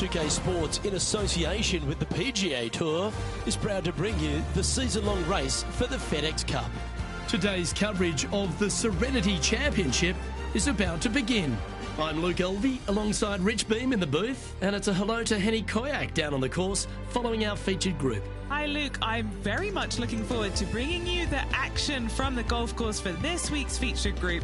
2K Sports, in association with the PGA Tour, is proud to bring you the season-long race for the FedEx Cup. Today's coverage of the Serenity Championship is about to begin. I'm Luke Elvey, alongside Rich Beam in the booth, and it's a hello to Henny Koyak down on the course, following our featured group. Hi Luke, I'm very much looking forward to bringing you the action from the golf course for this week's featured group.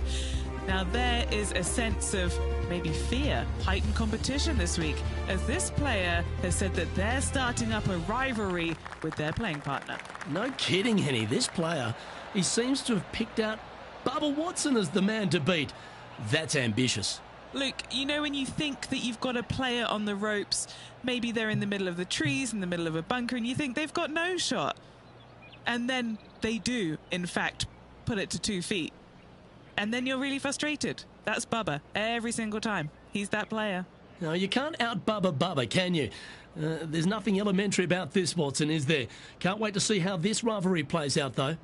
Now there is a sense of maybe fear, heightened competition this week, as this player has said that they're starting up a rivalry with their playing partner. No kidding, Henny, this player, he seems to have picked out Bubba Watson as the man to beat. That's ambitious. Luke, you know when you think that you've got a player on the ropes, maybe they're in the middle of the trees, in the middle of a bunker, and you think they've got no shot. And then they do, in fact, put it to 2 feet. And then you're really frustrated. That's Bubba, every single time. He's that player. No, you can't out-Bubba Bubba, can you? There's nothing elementary about this, Watson, is there? Can't wait to see how this rivalry plays out, though.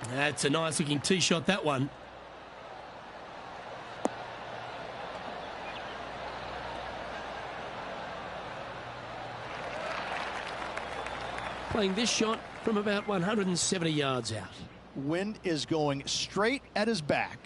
That's a nice-looking tee shot, that one. Playing this shot from about 170 yards out. Wind is going straight at his back.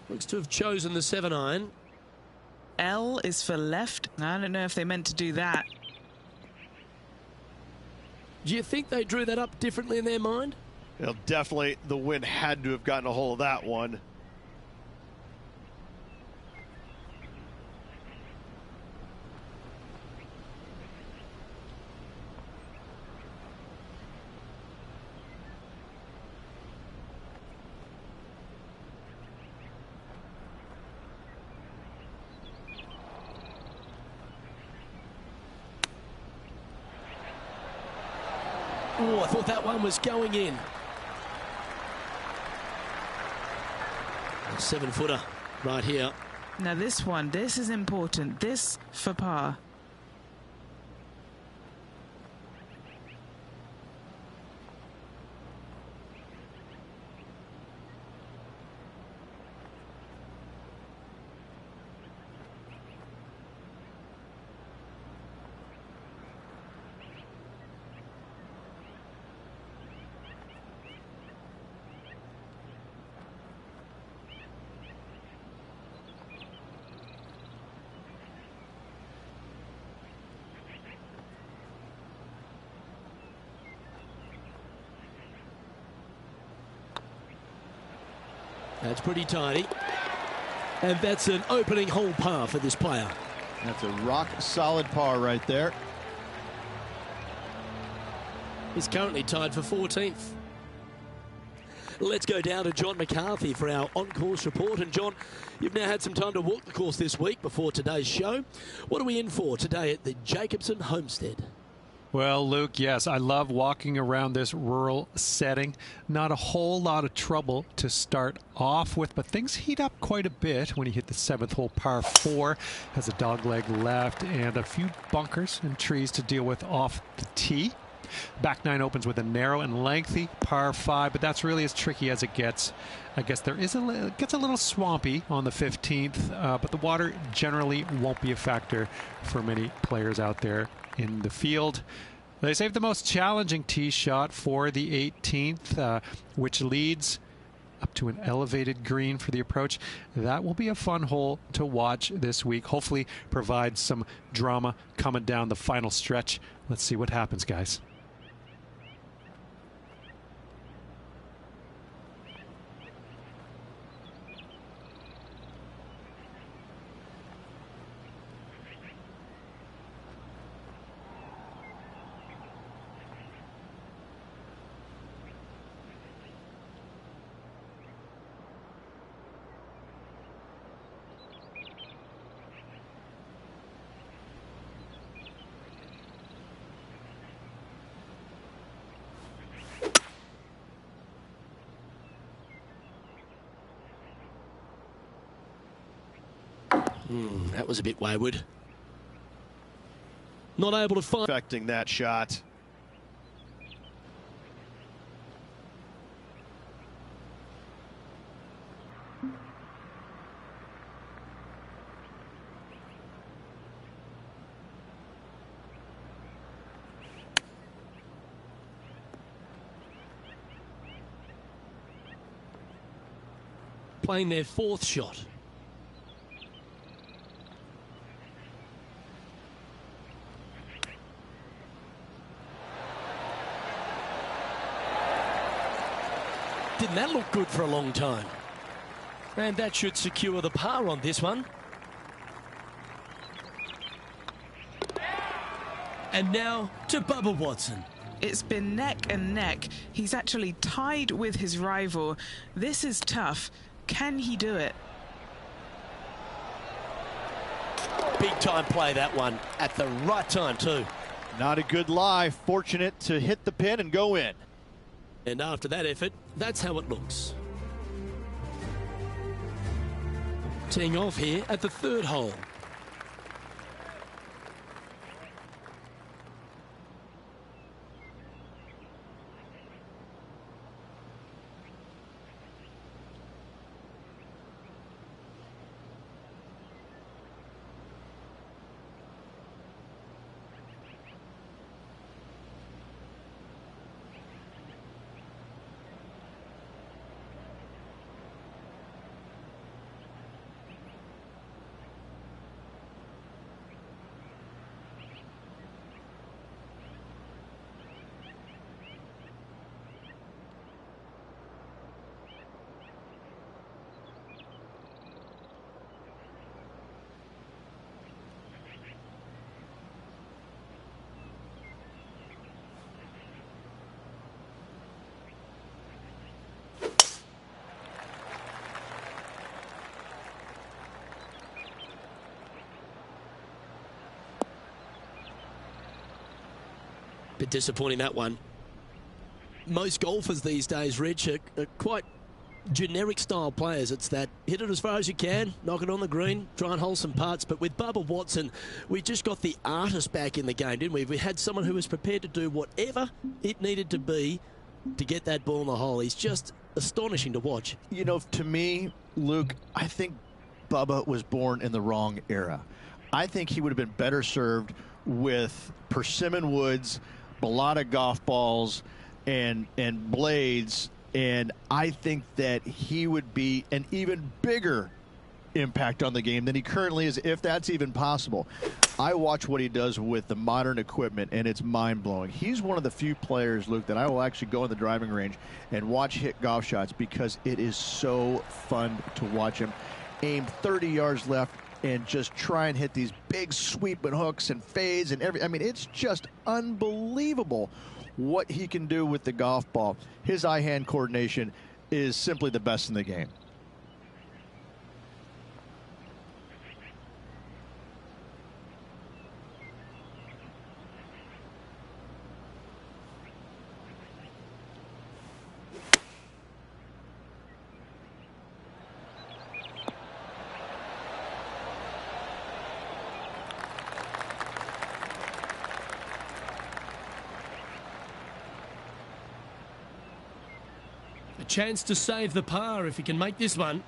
Looks to have chosen the 7-iron. L is for left. I don't know if they meant to do that. Do you think they drew that up differently in their mind? Well, definitely the wind had to have gotten a hold of that one. Oh, I thought that one was going in. A 7-footer right here. Now this one, this is important. This for par. That's pretty tidy. And that's an opening hole par for this player. That's a rock-solid par right there. He's currently tied for 14th. Let's go down to John McCarthy for our on-course report. And John, you've now had some time to walk the course this week before today's show. What are we in for today at the Jacobson Homestead? Well, Luke, yes, I love walking around this rural setting. Not a whole lot of trouble to start off with, but things heat up quite a bit when you hit the 7th hole, par 4. Has a dogleg left and a few bunkers and trees to deal with off the tee. Back 9 opens with a narrow and lengthy par 5, but that's really as tricky as it gets. I guess there is it gets a little swampy on the 15th, but the water generally won't be a factor for many players out there in the field. They saved the most challenging tee shot for the 18th, which leads up to an elevated green for the approach. That will be a fun hole to watch this week. Hopefully provide some drama coming down the final stretch. Let's see what happens, guys. That was a bit wayward. Not able to find. Affecting that shot. Playing their fourth shot. Didn't that look good for a long time? And that should secure the par on this one. And now to Bubba Watson. It's been neck and neck. He's actually tied with his rival. This is tough. Can he do it? Big time play, that one, at the right time too. Not a good lie. Fortunate to hit the pin and go in. And after that effort, that's how it looks. Teeing off here at the third hole. Bit disappointing, that one. Most golfers these days, Rich, are quite generic style players. It's that hit it as far as you can, knock it on the green, try and hold some putts. But with Bubba Watson, we just got the artist back in the game, didn't we? We had someone who was prepared to do whatever it needed to be to get that ball in the hole. He's just astonishing to watch. You know, to me, Luke, I think Bubba was born in the wrong era. I think he would have been better served with persimmon woods, Balata golf balls, and blades, and I think that he would be an even bigger impact on the game than he currently is, if that's even possible. I watch what he does with the modern equipment, and it's mind-blowing. He's one of the few players, Luke, that I will actually go in the driving range and watch hit golf shots because it is so fun to watch him aim 30 yards left and just try and hit these big sweeping hooks and fades and everything. I mean, it's just unbelievable what he can do with the golf ball. His eye-hand coordination is simply the best in the game. A chance to save the par if he can make this one.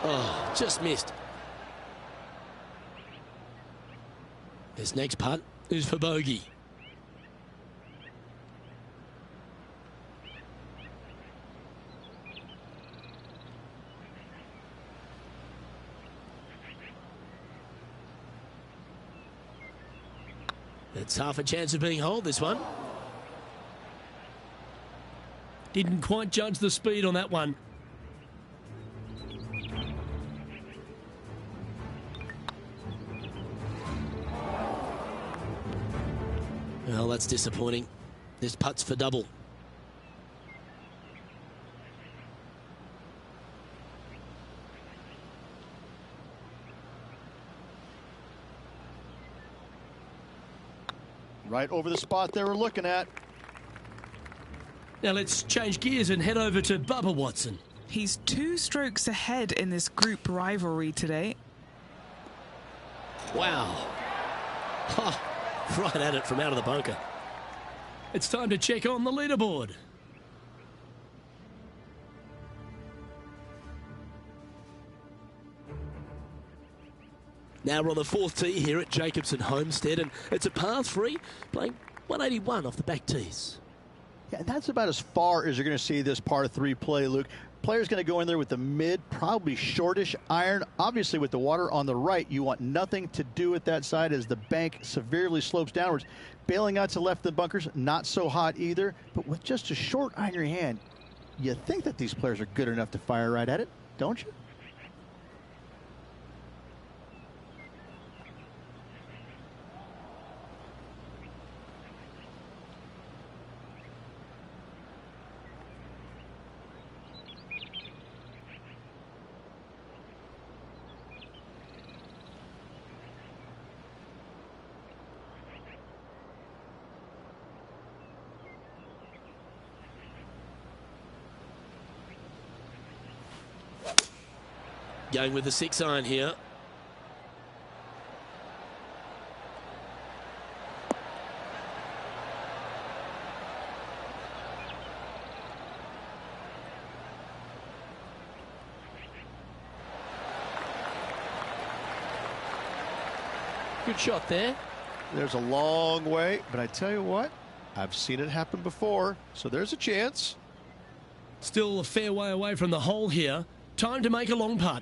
Oh, just missed. This next putt is for bogey. It's half a chance of being holed, this one. Didn't quite judge the speed on that one. Well, that's disappointing. This putt's for double. Right over the spot they were looking at. Now let's change gears and head over to Bubba Watson. He's 2 strokes ahead in this group rivalry today. Wow. Oh, right at it from out of the bunker. It's time to check on the leaderboard. Now we're on the 4th tee here at Jacobson Homestead, and it's a par 3, playing 181 off the back tees. Yeah, that's about as far as you're going to see this par 3 play, Luke. Player's going to go in there with the mid, probably shortish iron. Obviously, with the water on the right, you want nothing to do with that side as the bank severely slopes downwards. Bailing out to left of the bunkers, not so hot either. But with just a short iron in your hand, you think that these players are good enough to fire right at it, don't you? Going with the 6 iron here. Good shot there. There's a long way, but I tell you what, I've seen it happen before, so there's a chance. Still a fair way away from the hole here. Time to make a long putt.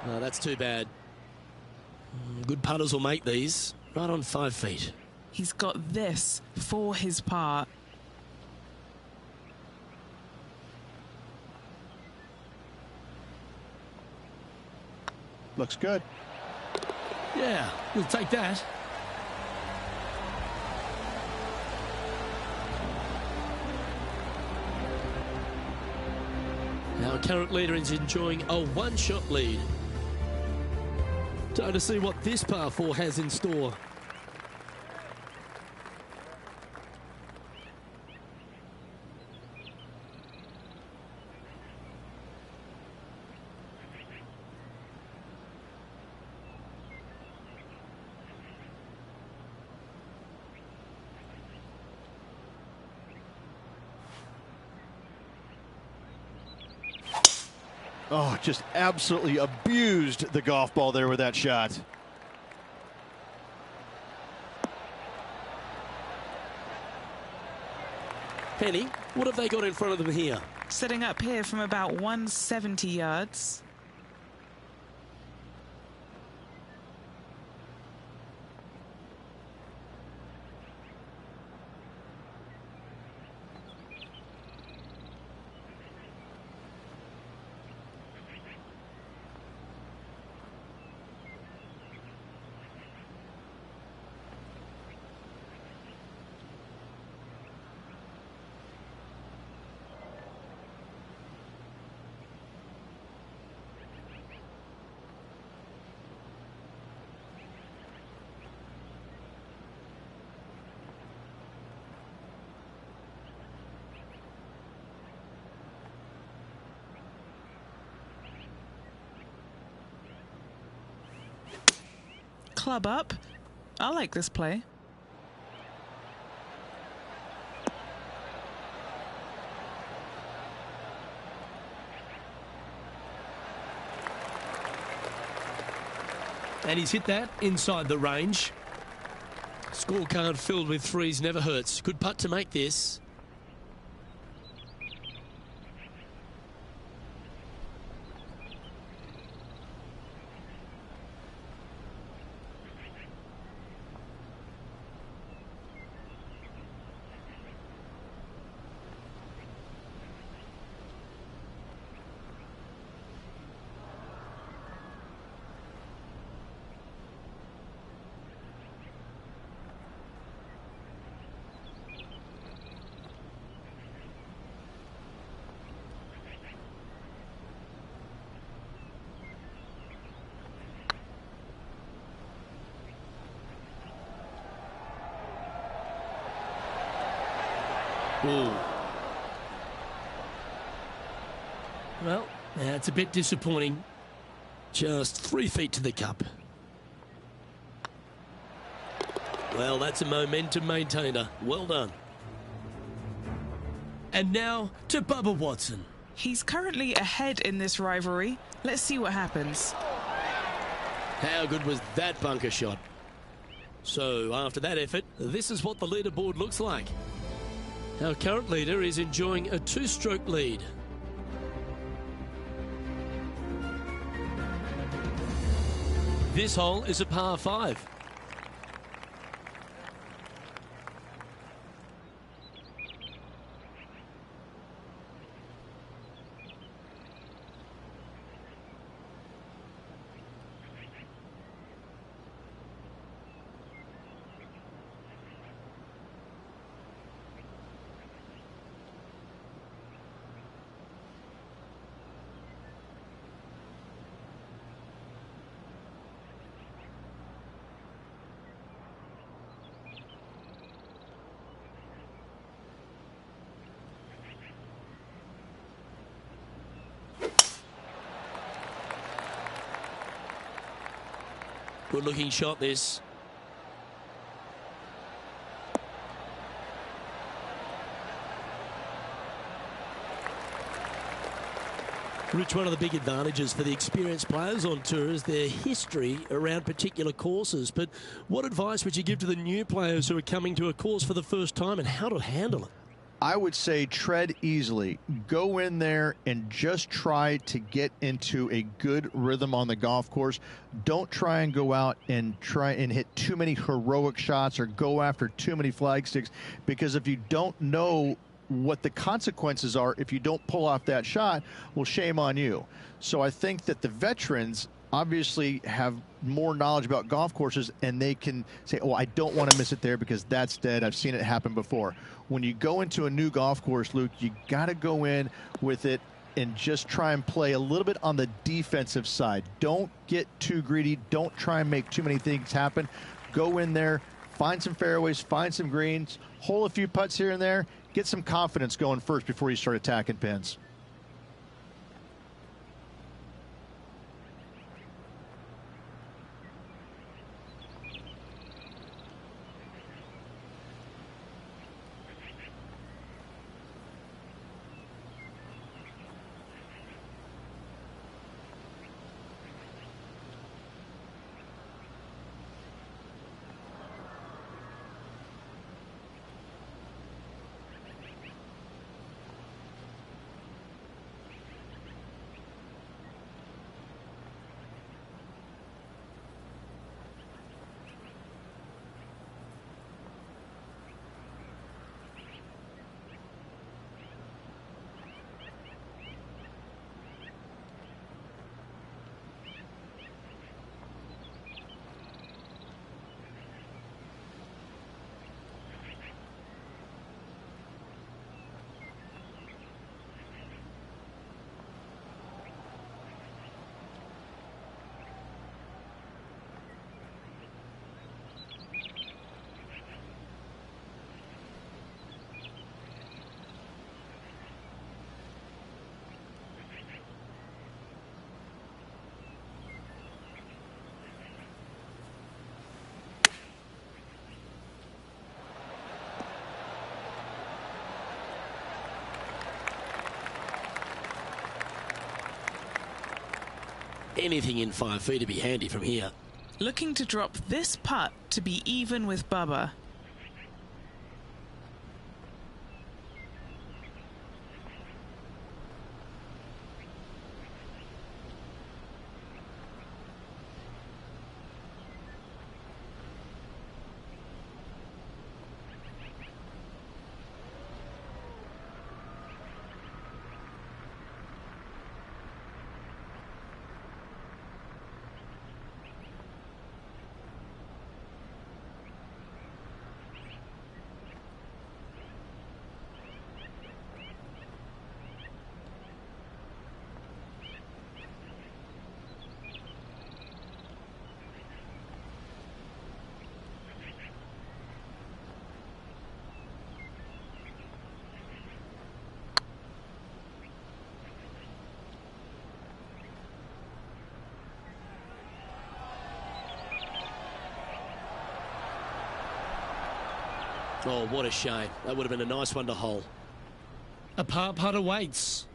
No, that's too bad. Good putters will make these right on 5 feet. He's got this for his par. Looks good. Yeah, we'll take that. Our current leader is enjoying a 1-shot lead. Time to see what this par 4 has in store. Oh, just absolutely abused the golf ball there with that shot. Penny, what have they got in front of them here? Setting up here from about 170 yards. Club up. I like this play. And he's hit that inside the range. Scorecard filled with threes never hurts. Good putt to make this. Ooh. Well, that's a bit disappointing. Just 3 feet to the cup. Well, that's a momentum maintainer. Well done. And now to Bubba Watson. He's currently ahead in this rivalry. Let's see what happens. How good was that bunker shot? So after that effort, this is what the leaderboard looks like. Our current leader is enjoying a 2-stroke lead. This hole is a par 5. Good looking shot this. Rich, one of the big advantages for the experienced players on tour is their history around particular courses. But what advice would you give to the new players who are coming to a course for the first time and how to handle it? I would say tread easily. Go in there and just try to get into a good rhythm on the golf course. Don't try and go out and try and hit too many heroic shots or go after too many flag sticks, because if you don't know what the consequences are if you don't pull off that shot, well, shame on you. So I think that the veterans obviously have more knowledge about golf courses, and they can say, oh, I don't want to miss it there because that's dead. I've seen it happen before. When you go into a new golf course, Luke, you got to go in with it and just try and play a little bit on the defensive side. Don't get too greedy. Don't try and make too many things happen. Go in there, find some fairways, find some greens, hole a few putts here and there, get some confidence going first before you start attacking pins. Anything in 5 feet to be handy from here. Looking to drop this putt to be even with Bubba. Oh, what a shame. That would have been a nice one to hole. A par putt awaits.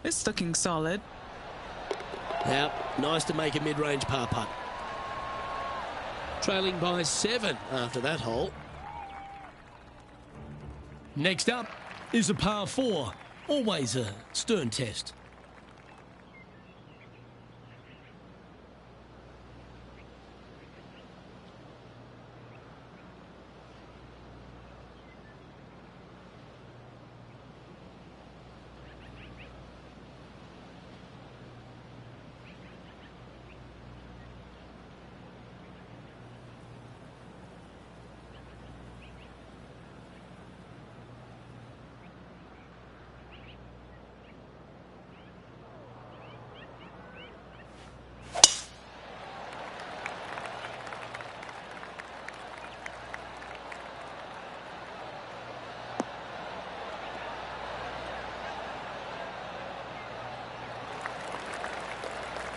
It's looking solid. Yep, nice to make a mid-range par putt. Trailing by 7 after that hole. Next up is a par 4. Always a stern test.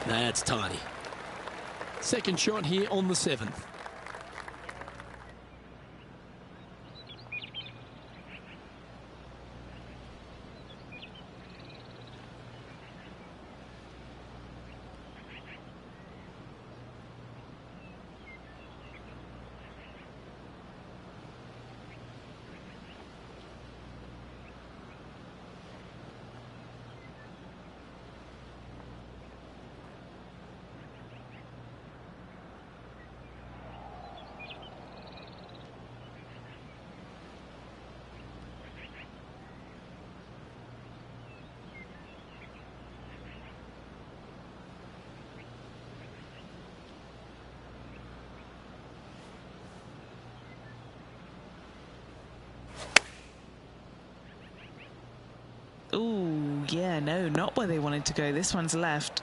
That's tidy. Second shot here on the 7th. Ooh, yeah, no, not where they wanted to go. This one's left.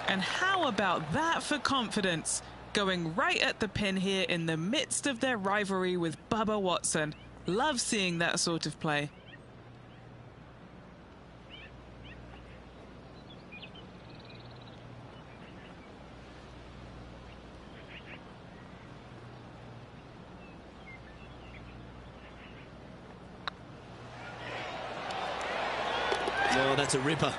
And how about that for confidence? Going right at the pin here in the midst of their rivalry with Bubba Watson. Love seeing that sort of play. Oh, that's a ripper.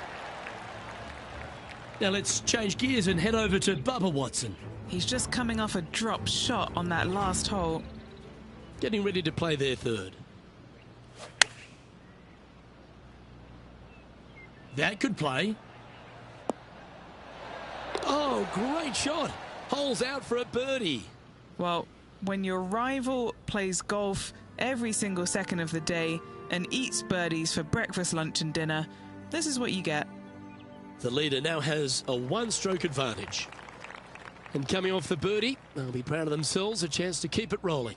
Now let's change gears and head over to Bubba Watson. He's just coming off a drop shot on that last hole. Getting ready to play their third. That could play. Oh, great shot. Hole's out for a birdie. Well, when your rival plays golf every single second of the day and eats birdies for breakfast, lunch and dinner, this is what you get. The leader now has a one-stroke advantage. And coming off the birdie, they'll be proud of themselves, a chance to keep it rolling.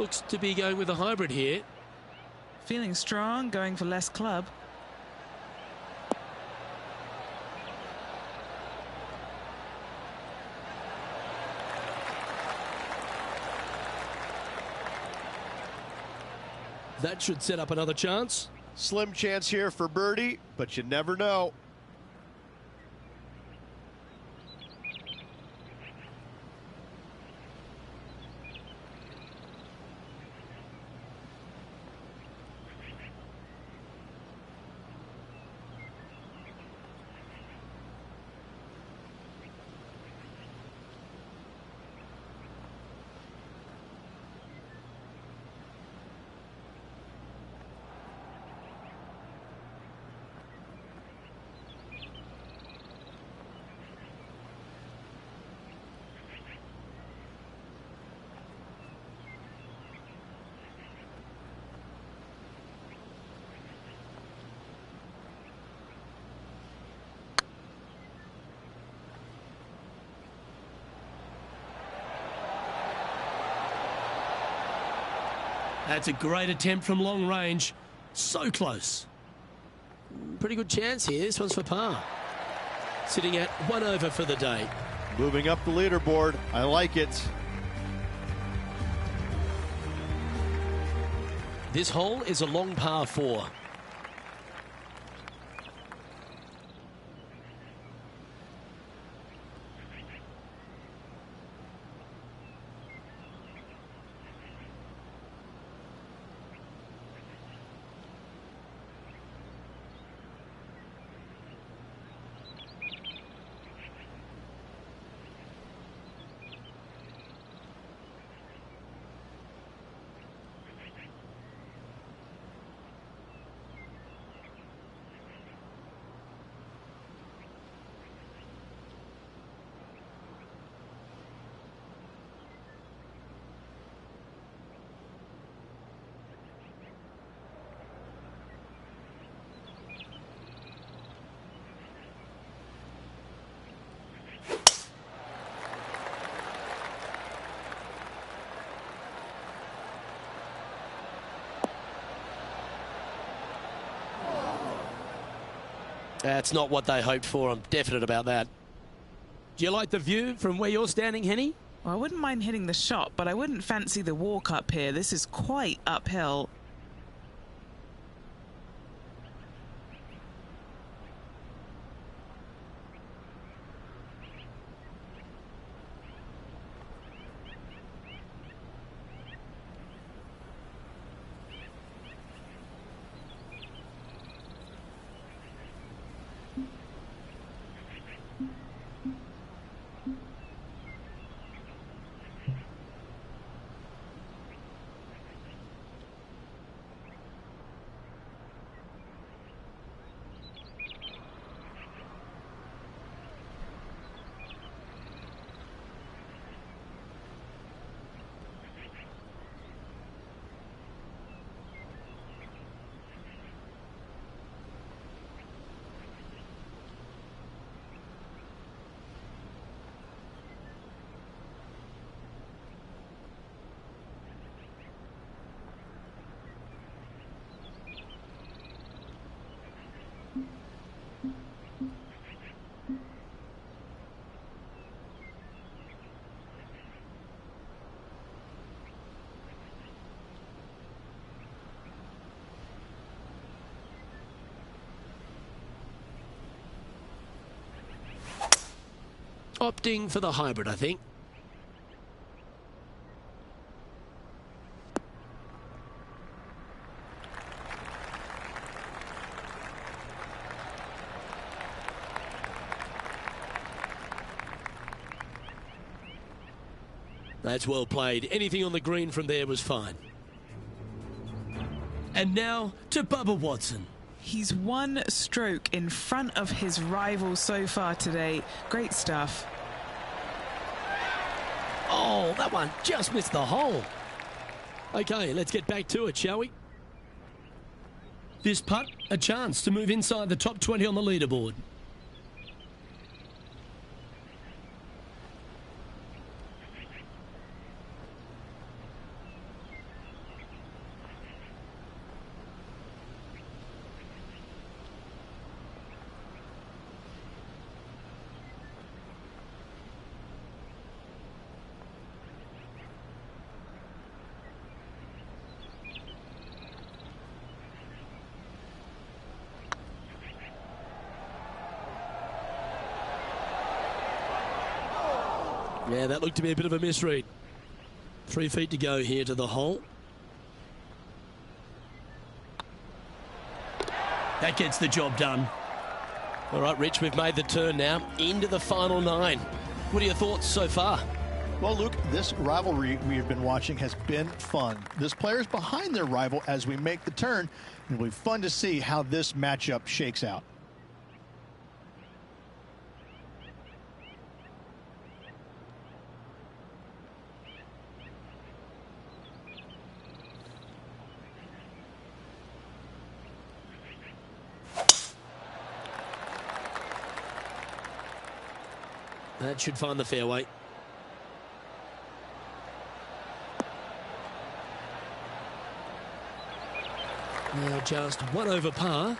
Looks to be going with a hybrid here. Feeling strong, going for less club. That should set up another chance. Slim chance here for birdie, but you never know. That's a great attempt from long range. So close. Pretty good chance here. This one's for par. Sitting at 1 over for the day. Moving up the leaderboard. I like it. This hole is a long par 4. That's not what they hoped for. I'm definite about that. Do you like the view from where you're standing, Henny? Well, I wouldn't mind hitting the shot, but I wouldn't fancy the walk up here. This is quite uphill. Opting for the hybrid, I think. That's well played. Anything on the green from there was fine. And now to Bubba Watson. He's 1 stroke in front of his rival so far today. Great stuff. Oh, that one just missed the hole. Okay, let's get back to it, shall we? This putt, a chance to move inside the top 20 on the leaderboard. Yeah, that looked to be a bit of a misread. 3 feet to go here to the hole. That gets the job done. All right, Rich, we've made the turn now into the final 9. What are your thoughts so far? Well, Luke, this rivalry we have been watching has been fun. This player's behind their rival as we make the turn. It'll be fun to see how this matchup shakes out. That should find the fairway. Now just 1 over par.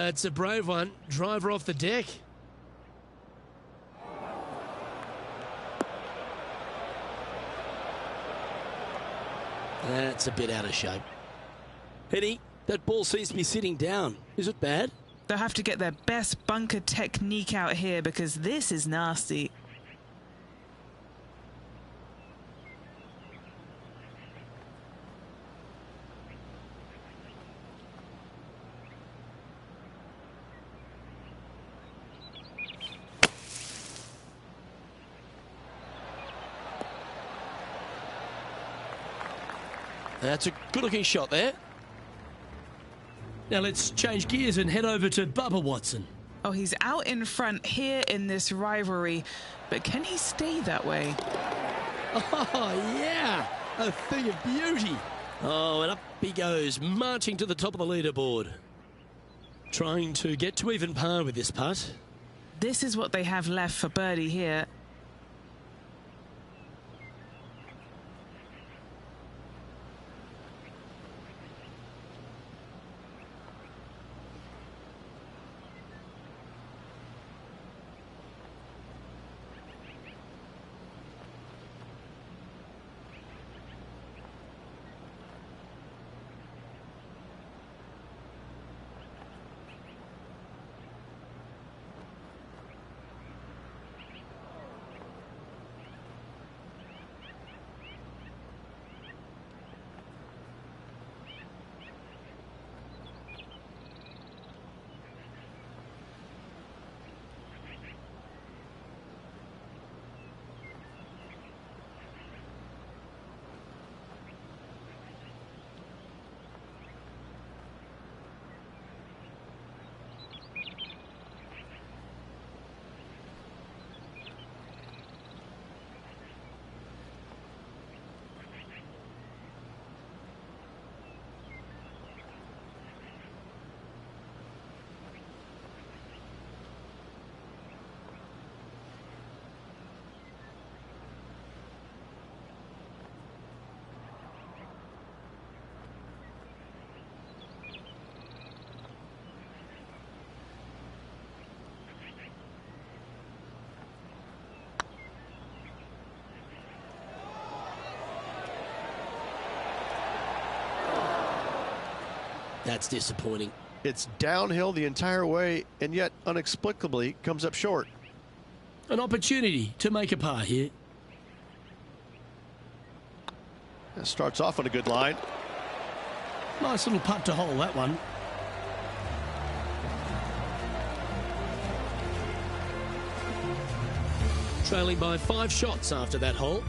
It's a brave one. Driver off the deck. That's a bit out of shape. Eddie, that ball seems to be sitting down. Is it bad? They'll have to get their best bunker technique out here because this is nasty. That's a good-looking shot there. Now let's change gears and head over to Bubba Watson. Oh, he's out in front here in this rivalry, but can he stay that way? Oh, yeah, a thing of beauty. Oh, and up he goes, marching to the top of the leaderboard. Trying to get to even par with this putt. This is what they have left for birdie here. That's disappointing. It's downhill the entire way, and yet inexplicably comes up short. An opportunity to make a par here. That starts off on a good line. Nice little putt to hole, that one. Trailing by 5 shots after that hole.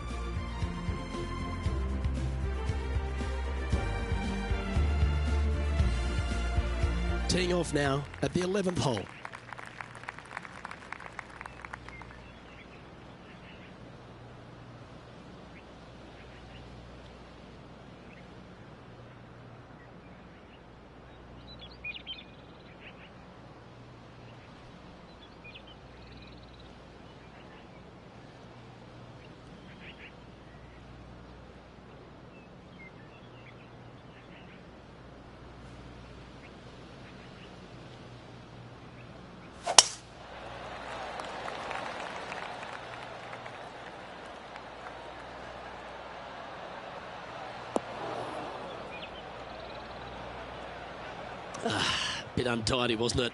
teeing off now at the 11th hole. Bit untidy, wasn't it?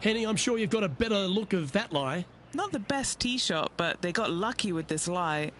Henny, I'm sure you've got a better look of that lie. Not the best tee shot, but they got lucky with this lie.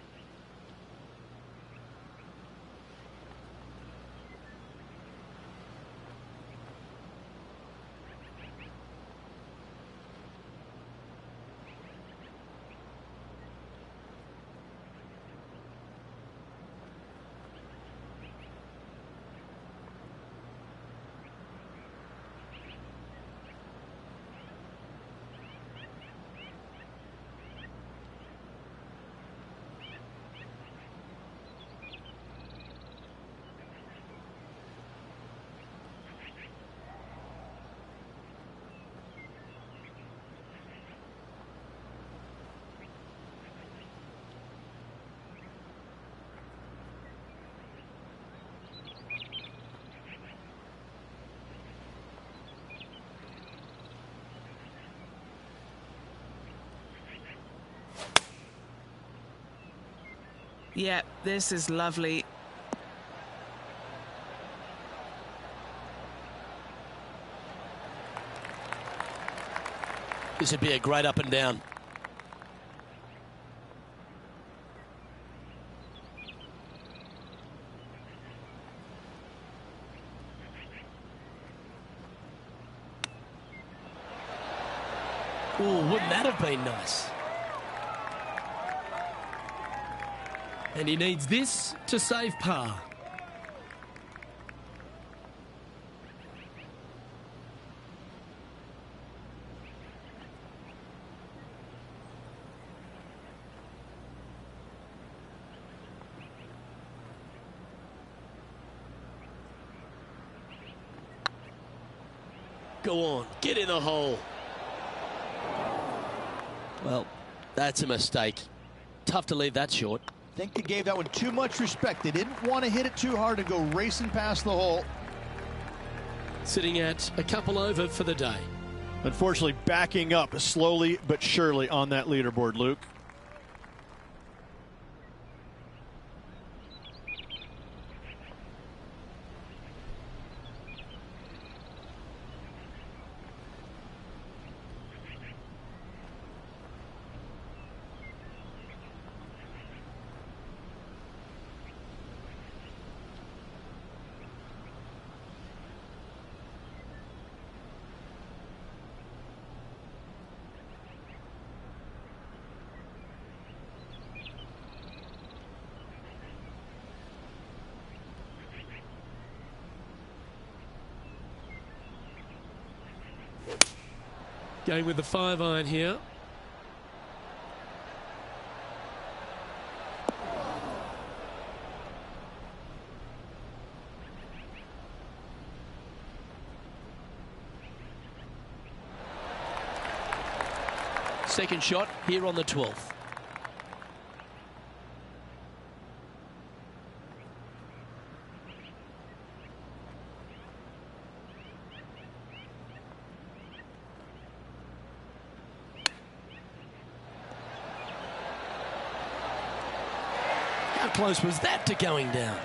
Yeah, this is lovely. This would be a great up and down. Oh, wouldn't that have been nice? And he needs this to save par. Go on, get in the hole. Well, that's a mistake. Tough to leave that short. I think they gave that one too much respect. They didn't want to hit it too hard and go racing past the hole. Sitting at a couple over for the day. Unfortunately, backing up slowly but surely on that leaderboard, Luke. Going with the 5-iron here. Second shot here on the 12th. How close was that to going down?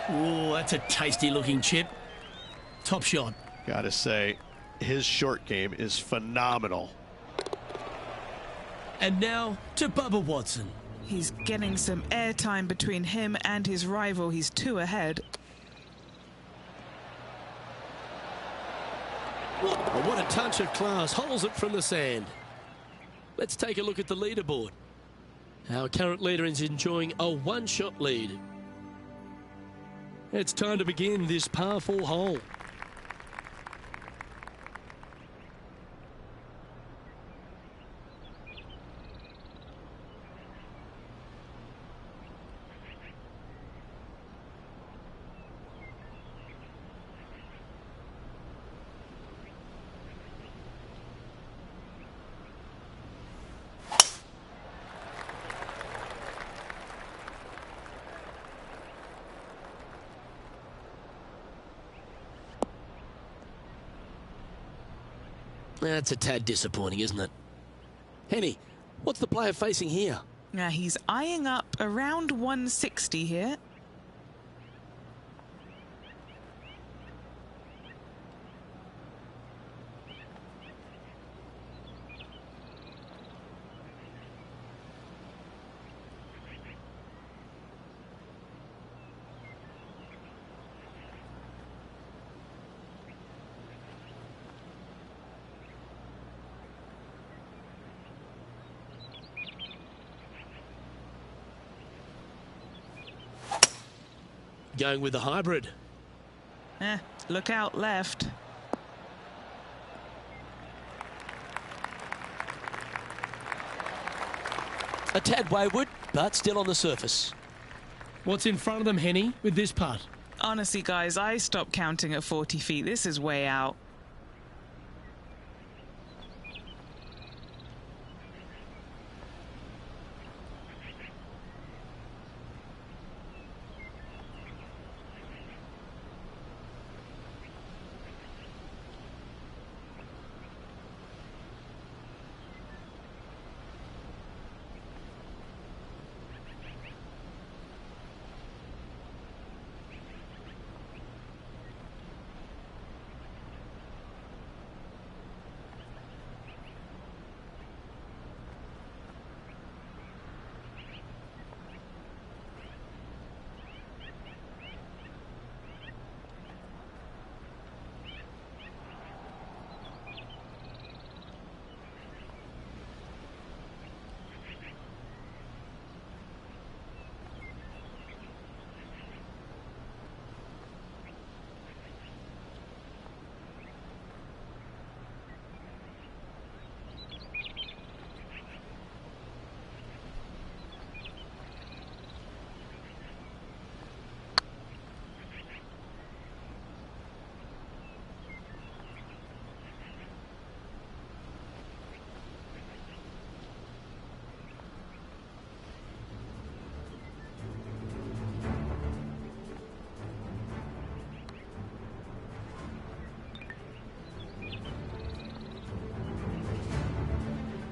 Oh, that's a tasty looking chip. Top shot. Gotta say, his short game is phenomenal. And now to Bubba Watson. He's getting some airtime between him and his rival. He's 2 ahead. Oh, what a touch of class. Holes it from the sand. Let's take a look at the leaderboard. Our current leader is enjoying a 1-shot lead. It's time to begin this par 4 hole. That's a tad disappointing, isn't it? Henny, what's the player facing here? Now he's eyeing up around 160 here. Going with the hybrid. Look out left. A tad wayward, but still on the surface. What's in front of them, Henny, with this putt? Honestly, guys, I stopped counting at 40 feet. This is way out.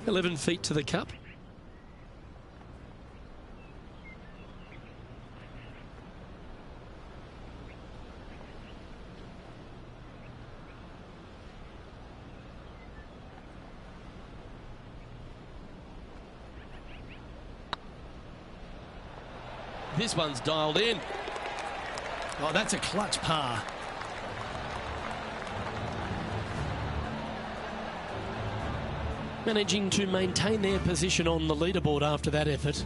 "11 feet to the cup." This one's dialed in. Oh, that's a clutch par. Managing to maintain their position on the leaderboard after that effort.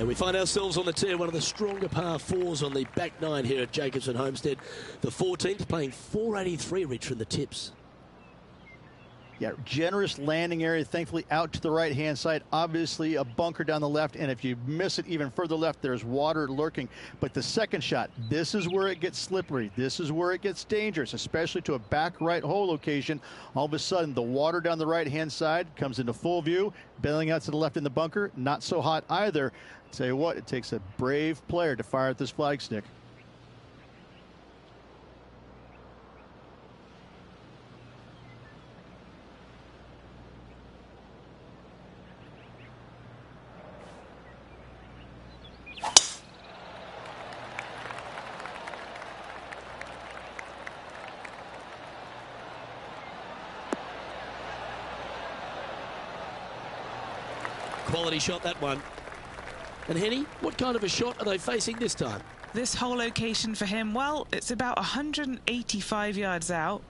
We find ourselves on the tee, one of the stronger par fours on the back nine here at Jacobson Homestead. The 14th playing 483, Rich, from the tips. Yeah, generous landing area, thankfully out to the right-hand side. Obviously, a bunker down the left, and if you miss it even further left, there's water lurking. But the second shot, this is where it gets slippery. This is where it gets dangerous, especially to a back right hole location. All of a sudden, the water down the right-hand side comes into full view. Bailing out to the left in the bunker, not so hot either. Tell you what, it takes a brave player to fire at this flag stick. Quality shot, that one. And Henny, what kind of a shot are they facing this time? This whole location for him, well, it's about 185 yards out.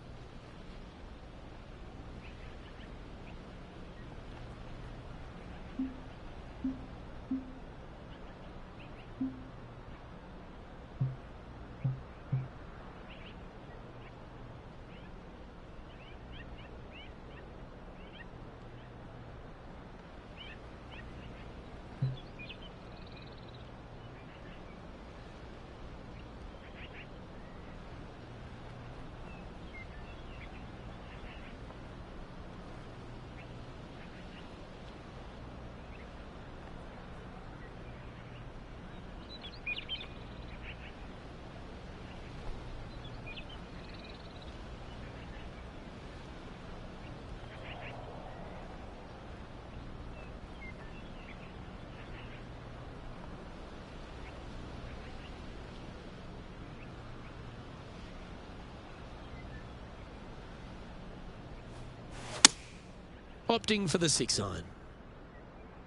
opting for the 6-iron.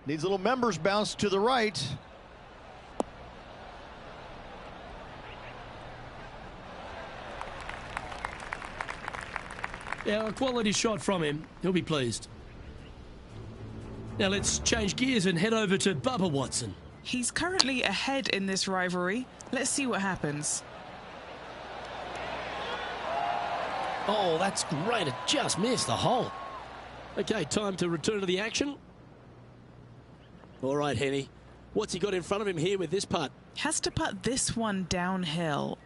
Needs a little members bounce to the right. Yeah, a quality shot from him. He'll be pleased. Now let's change gears and head over to Bubba Watson. He's currently ahead in this rivalry. Let's see what happens. Oh, that's great. It just missed the hole. Okay, time to return to the action. All right, Henny. What's he got in front of him here with this putt? Has to putt this one downhill.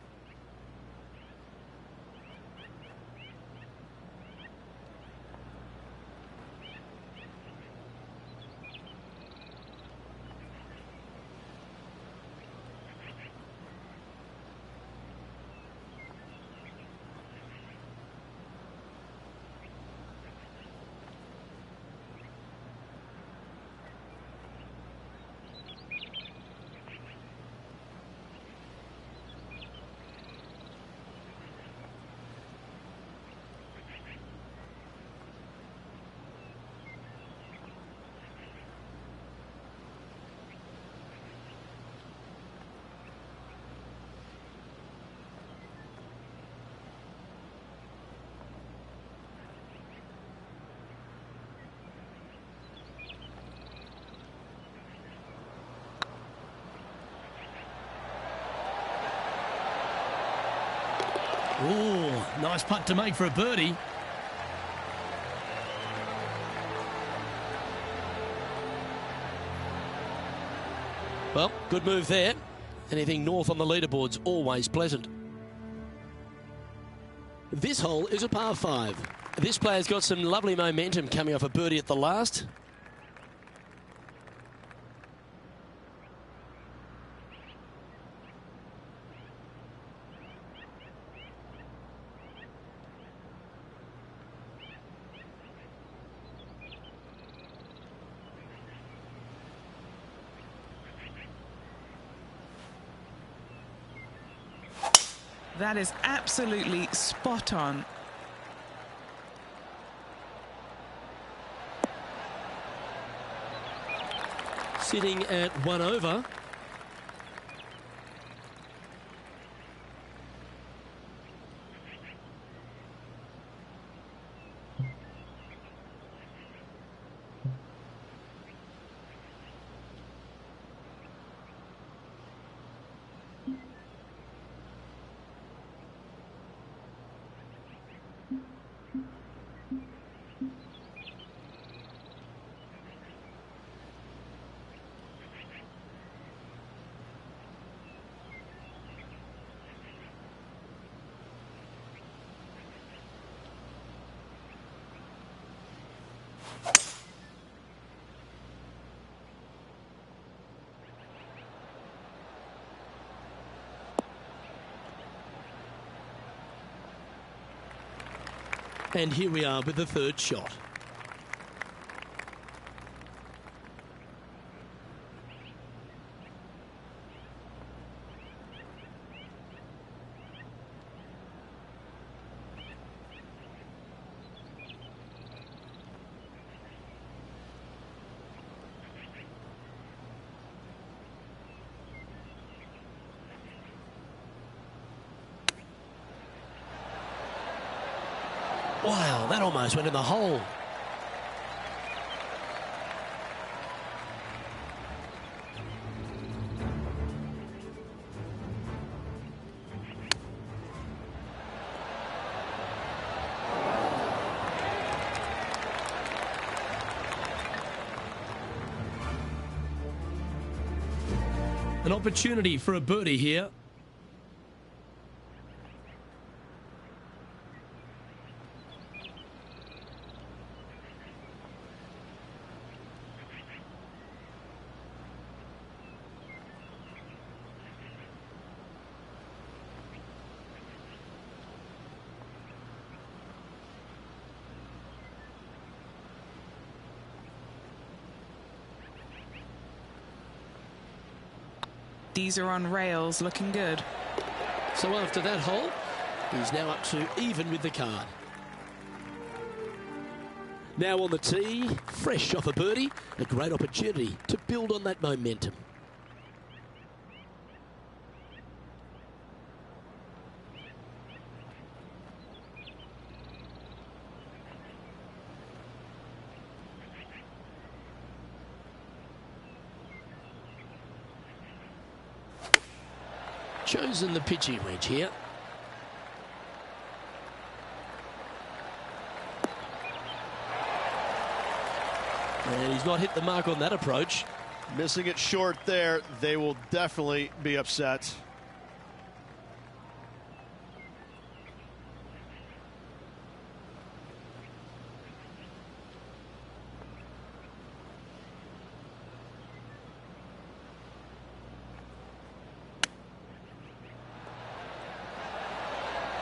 Oh, nice putt to make for a birdie. Well, good move there. Anything north on the leaderboard's always pleasant. This hole is a par 5. This player's got some lovely momentum coming off a birdie at the last. That is absolutely spot on. Sitting at 1 over. And here we are with the third shot. Wow, that almost went in the hole. An opportunity for a birdie here. These are on rails, looking good. So after that hole, he's now up to even with the card. Now on the tee, fresh off a birdie, a great opportunity to build on that momentum. Chosen the pitching wedge here. And he's not hit the mark on that approach. Missing it short there. They will definitely be upset.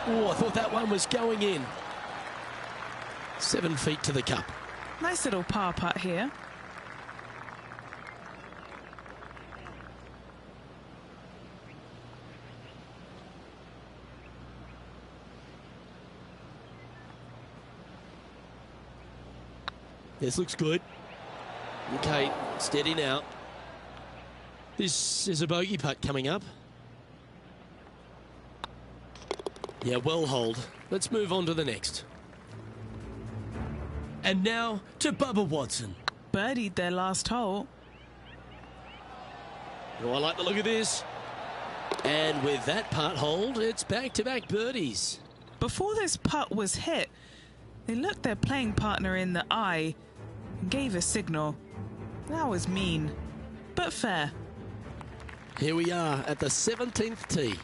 Oh, I thought that one was going in. 7 feet to the cup. Nice little par putt here. This looks good. Okay, steady now. This is a bogey putt coming up. Yeah, well hold. Let's move on to the next. And now to Bubba Watson. Birdied their last hole. Oh, I like the look of this. And with that putt hold, it's back-to-back birdies. Before this putt was hit, they looked their playing partner in the eye and gave a signal. That was mean, but fair. Here we are at the 17th tee.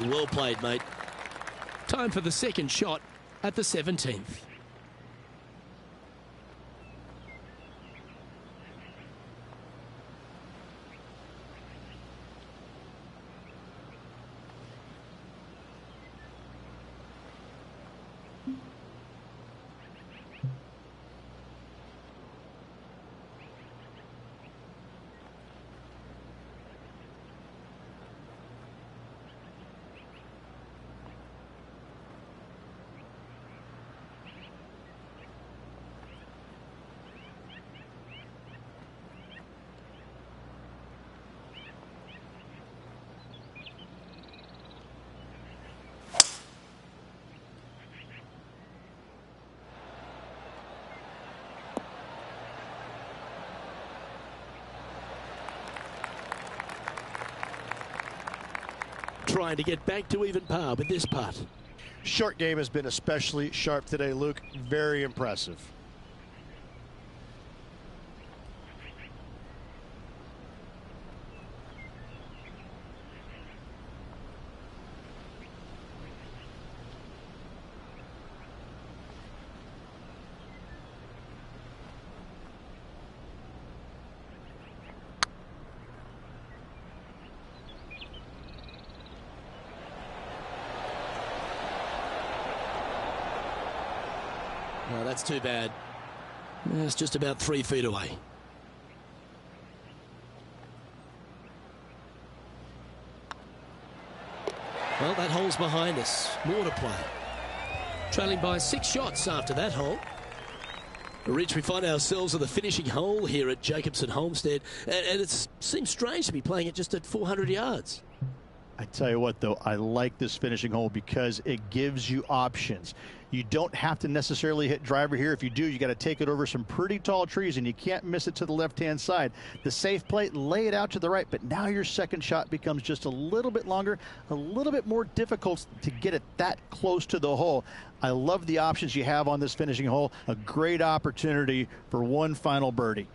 Well played, mate. Time for the second shot at the 17th. Trying to get back to even par with this putt. Short game has been especially sharp today, Luke. Very impressive. Oh, that's too bad. It's just about 3 feet away. Well, that hole's behind us. More to play. Trailing by 6 shots after that hole. Rich, we find ourselves at the finishing hole here at Jacobson Homestead, and it seems strange to be playing it just at 400 yards. I tell you what, though, I like this finishing hole because it gives you options. You don't have to necessarily hit driver here. If you do, you got to take it over some pretty tall trees, and you can't miss it to the left-hand side. The safe play, lay it out to the right, but now your second shot becomes just a little bit longer, a little bit more difficult to get it that close to the hole. I love the options you have on this finishing hole. A great opportunity for one final birdie.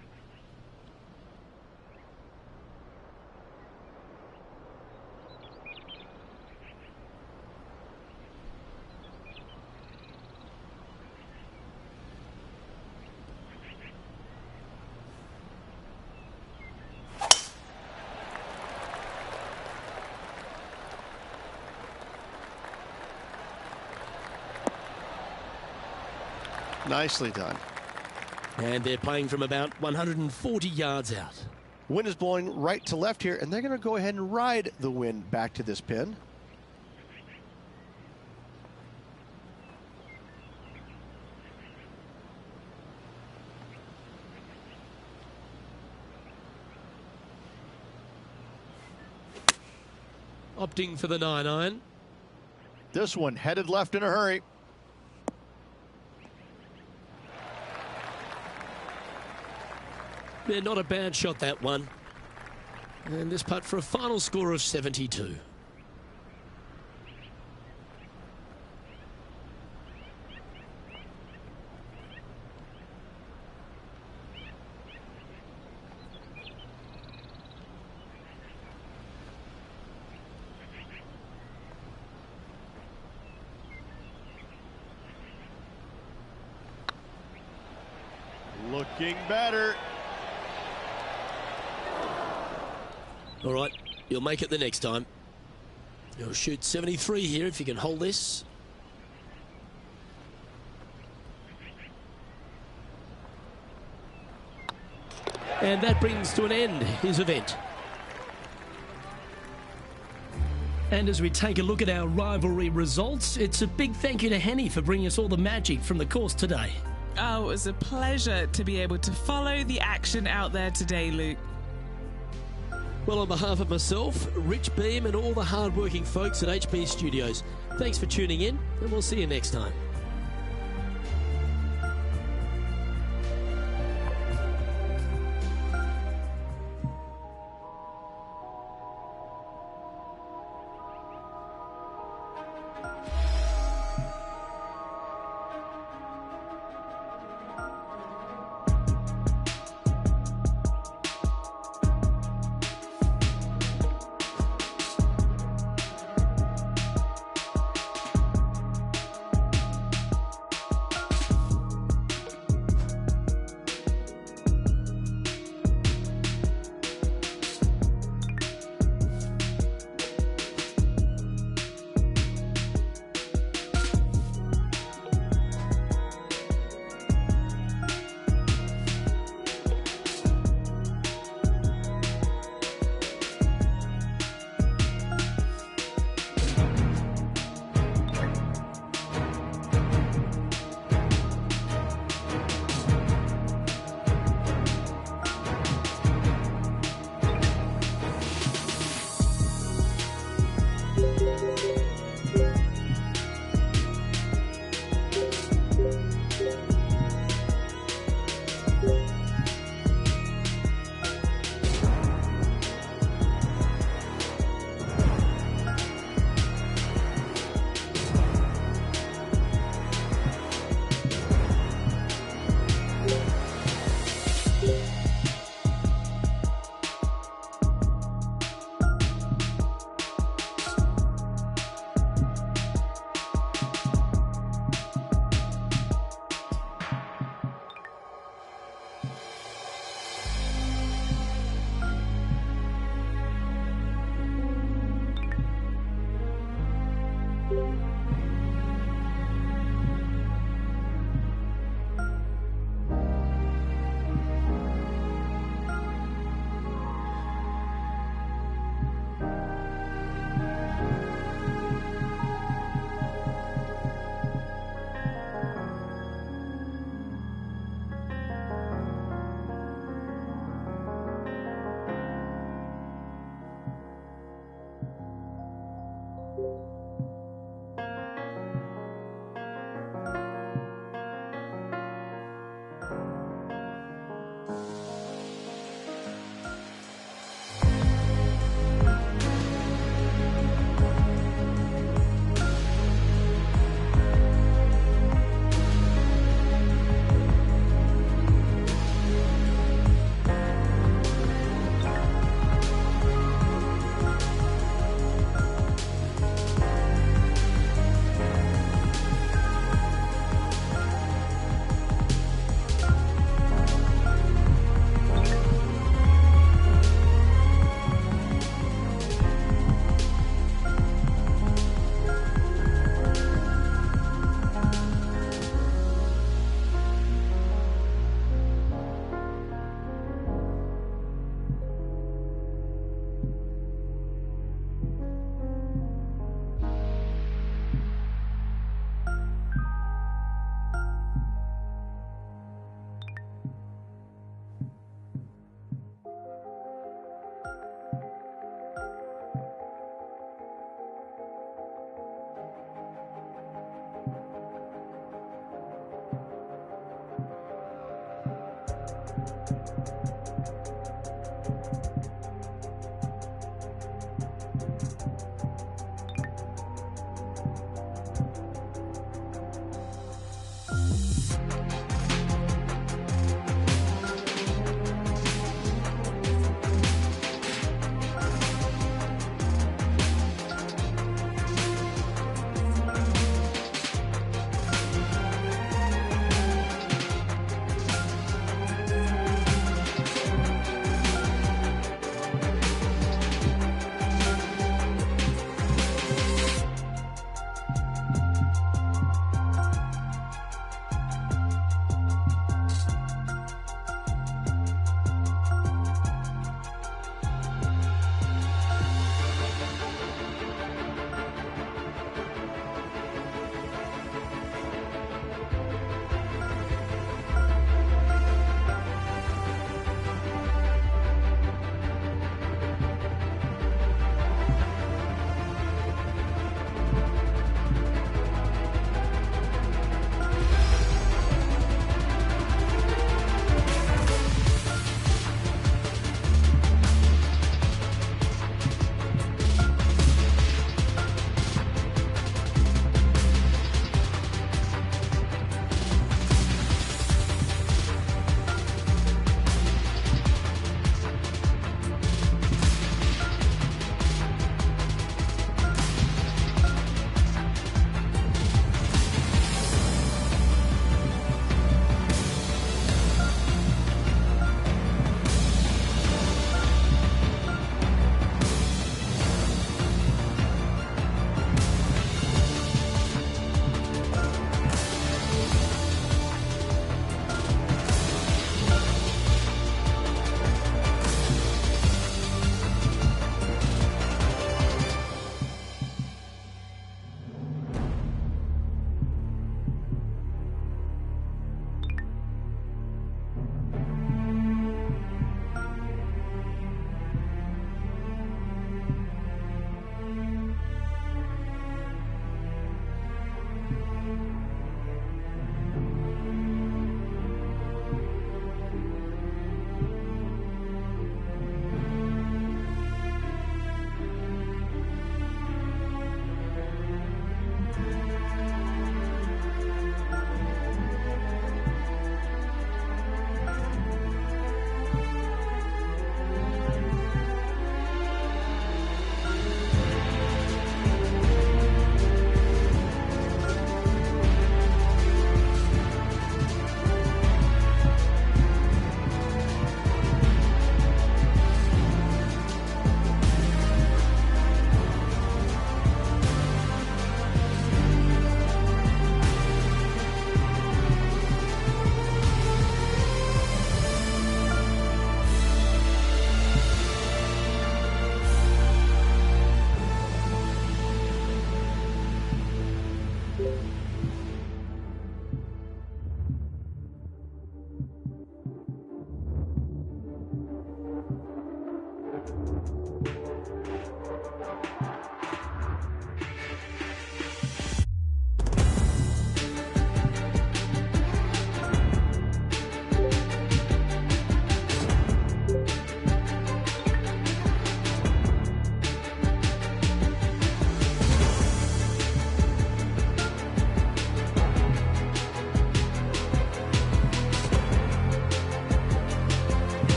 Nicely done. And they're playing from about 140 yards out. Wind is blowing right to left here, and they're going to go ahead and ride the wind back to this pin. Opting for the 9-iron. This one headed left in a hurry. Yeah, not a bad shot, that one. And this putt for a final score of 72. Looking better. All right, you'll make it the next time. You'll shoot 73 here if you can hold this. And that brings to an end his event. And as we take a look at our rivalry results, it's a big thank you to Henny for bringing us all the magic from the course today. Oh, it was a pleasure to be able to follow the action out there today, Luke. Well, on behalf of myself, Rich Beam, and all the hard-working folks at HB Studios, thanks for tuning in, and we'll see you next time.